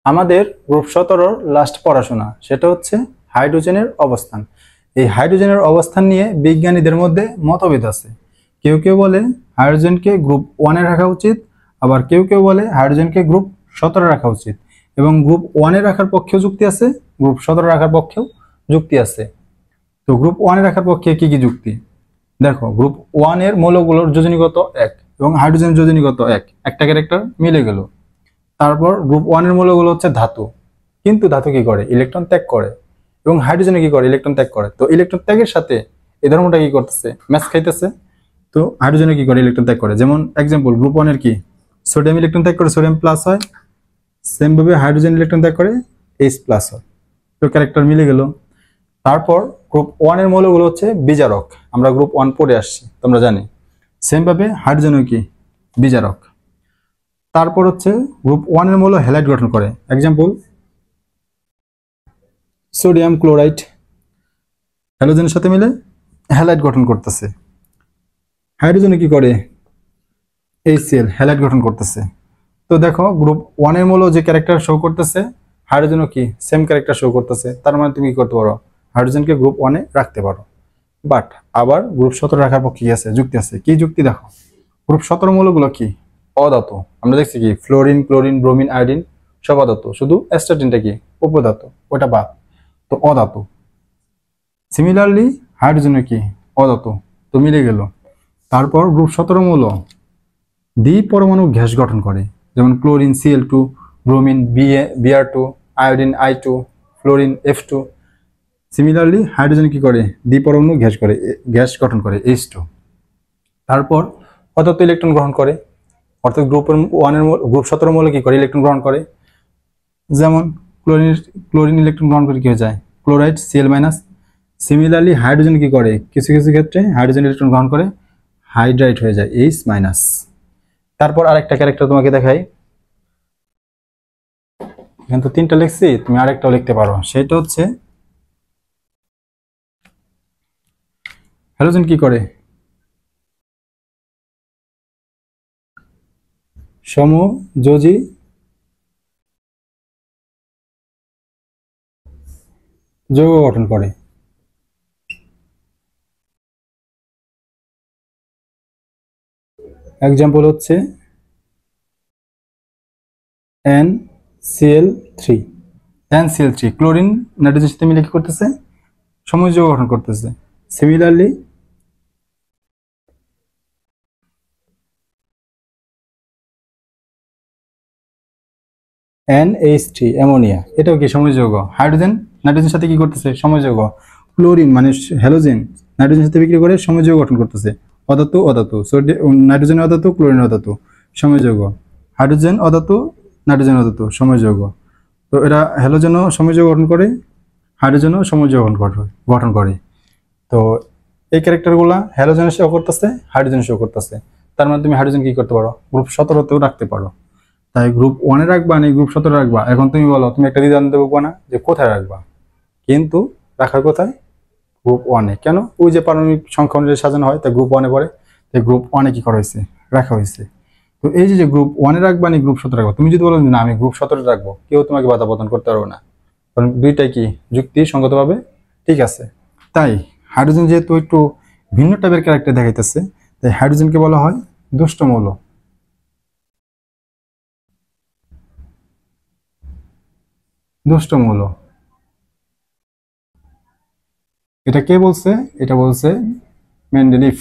আমাদের group 17 last পড়াশোনা সেটা হচ্ছে হাইড্রোজেনের অবস্থান। এই হাইড্রোজেনের অবস্থান নিয়ে বিজ্ঞানীদের মধ্যে মতভেদ আছে। কেউ কেউ বলে হাইড্রোজেনকে গ্রুপ 1-এ রাখা উচিত, আবার কেউ কেউ বলে হাইড্রোজেনকে গ্রুপ 17 রাখা উচিত। এবং গ্রুপ 1-এ রাখার পক্ষেও যুক্তি আছে, গ্রুপ 17 রাখার পক্ষেও যুক্তি আছে। তো গ্রুপ 1-এ রাখার পক্ষে কি কি যুক্তি? দেখো, গ্রুপ 1-এর মৌলগুলোর যোজনীগত 1 এবং হাইড্রোজেন যোজনীগত 1, একটা ক্যারেক্টার মিলে গেল। তারপর গ্রুপ 1-এর মৌলগুলো হচ্ছে ধাতু, কিন্তু ধাতু কি করে? ইলেকট্রন ত্যাগ করে। এবং হাইড্রোজেনে কি করে? ইলেকট্রন ত্যাগ করে। তো ইলেকট্রন ত্যাগের সাথে এই ধর্মটা কি করতেছে? ম্যাচ খাইতেছে। তো হাইড্রোজেনে কি করে? ইলেকট্রন ত্যাগ করে। যেমন এক্সাম্পল, গ্রুপ 1-এর কি সোডিয়াম ইলেকট্রন ত্যাগ করে সোডিয়াম প্লাস হয়, সেম ভাবে হাইড্রোজেন ইলেকট্রন ত্যাগ করে H প্লাস হয়। তো ক্যারেক্টার মিলে গেল। তারপর গ্রুপ 1-এর মৌলগুলো হচ্ছে বিজারক। আমরা গ্রুপ 1 পড়ে আসছি, তোমরা জানি। সেম ভাবে হাইড্রোজেনও কি বিজারক। তারপর হচ্ছে গ্রুপ 1-এর মৌল হ্যালাইড গঠন করে। এক্সাম্পল, সোডিয়াম ক্লোরাইড হ্যালোজেনের সাথে মিলে হ্যালাইড গঠন করতেছে। হাইড্রোজেনে কি করে? HCl হ্যালাইড গঠন করতেছে। তো দেখো, গ্রুপ 1-এর মৌল যে ক্যারেক্টার শো করতেছে, হাইড্রোজেনও কি সেম ক্যারেক্টার শো করতেছে। তার মানে তুমি কি করতে পারো? হাইড্রোজেনকে গ্রুপ 1-এ রাখতে পারো। বাট আবার গ্রুপ 17 রাখার পক্ষে কি আছে? যুক্তি আছে। কি যুক্তি দেখো, গ্রুপ 17 মৌলগুলো কি অধাতু। আমরা দেখছি কি ফ্লোরিন, ক্লোরিন, ব্রোমিন, আয়োডিন সব অধাতু, শুধু অ্যাস্টাটিনটা কি উপধাতু, ওটা বাদ। তো অধাতু। সিমিলারলি হাইড্রোজেনের কি অধাতু, তো মিলে গেল। তারপর গ্রুপ 17 মৌল দ্বিপরমাণু গ্যাস গঠন করে। যেমন chlorine Cl2, bromine Br2, iodine I2, fluorine F2। Similarly hydrogen কি করে? দ্বিপরমাণু গ্যাস গঠন করে H2। তারপর অধাতু ইলেকট্রন গ্রহণ করে, অর্থাৎ গ্রুপ 17 মৌল কি করে? ইলেকট্রন গ্রহণ করে। যেমন ক্লোরিন ইলেকট্রন গ্রহণ করে কি হয়ে যায়? Chloride Cl-। সিমিলারলি হাইড্রোজেন কি করে? কিছু কিছু ক্ষেত্রে হাইড্রোজেন ইলেকট্রন গ্রহণ করে হাইড্রাইড হয়ে যায় H-। তারপর আরেকটা ক্যারেক্টার তোমাকে দেখাই। এখানে তো 3টা লিখছি, তুমি আরেকটাও লিখতে পারো। সেটা হচ্ছে হ্যালোজেন কি করে? সমযোজী যৌগ গঠন করে। এক্সাম্পল হচ্ছে NCl3। NCl3 ক্লোরিন নাইট্রোজেনের সাথে মিলে কি করতেছে? সমযোজী যৌগ গঠন করতেছে। সিমিলারলি NH3 অ্যামোনিয়া, এটাও কি সমযোজী যৌগ। হাইড্রোজেন নাইট্রোজেনের সাথে কি করতেছে? সমযোজী যৌগ। ক্লোরিন মানে হ্যালোজেন নাইট্রোজেনের সাথে বিক্রি করে সমযোজী যৌগ গঠন করতেছে। অধাতু অধাতু, নাইট্রোজেন অধাতু, ক্লোরিন অধাতু, সমযোজী যৌগ। হাইড্রোজেন অধাতু, নাইট্রোজেন অধাতু, সমযোজী যৌগ। তো এরা হ্যালোজেনও সমযোজী যৌগ গঠন করে, হাইড্রোজেনও সমযোজী যৌগ গঠন করে। তো এই ক্যারেক্টারগুলা হ্যালোজেনের শো করতেছে, হাইড্রোজেনের শো করতেছে। তার মানে তুমি হাইড্রোজেন কি করতে পারো? গ্রুপ 17-তেও রাখতে পারো। তাই গ্রুপ 1-এ রাখবা না গ্রুপ 17 রাখবা? এখন তুমি বলো, তুমি একটা দ্বিধাদ্বন্দ্বে দেবো না যে কোথায় রাখবা। কিন্তু রাখার কোথায়? গ্রুপ 1-এ। কেন? ওই যে পারমাণবিক সংখ্যা অনুযায়ী সাজানো হয়, তাই গ্রুপ 1-এ পড়ে। তাই গ্রুপ 1-এ কি করা হয়েছে? রাখা হয়েছে। তো এই যে গ্রুপ 1-এ রাখবা না গ্রুপ 17 রাখবা, তুমি যদি বলো না আমি গ্রুপ 17 রাখবো, কেউ তোমাকে বাধা প্রদান করতে পারবে না। কারণ দুইটাই কি যুক্তিসঙ্গতভাবে ঠিক আছে। তাই হাইড্রোজেন যেহেতু একটু ভিন্ন টাইপের ক্যারেক্টার দেখাইতেছে, তাই হাইড্রোজেনকে বলা হয় দুষ্ট মৌল। দুষ্ট মৌল। এটা কে বলছে? এটা বলছে মেন্ডেলিফ।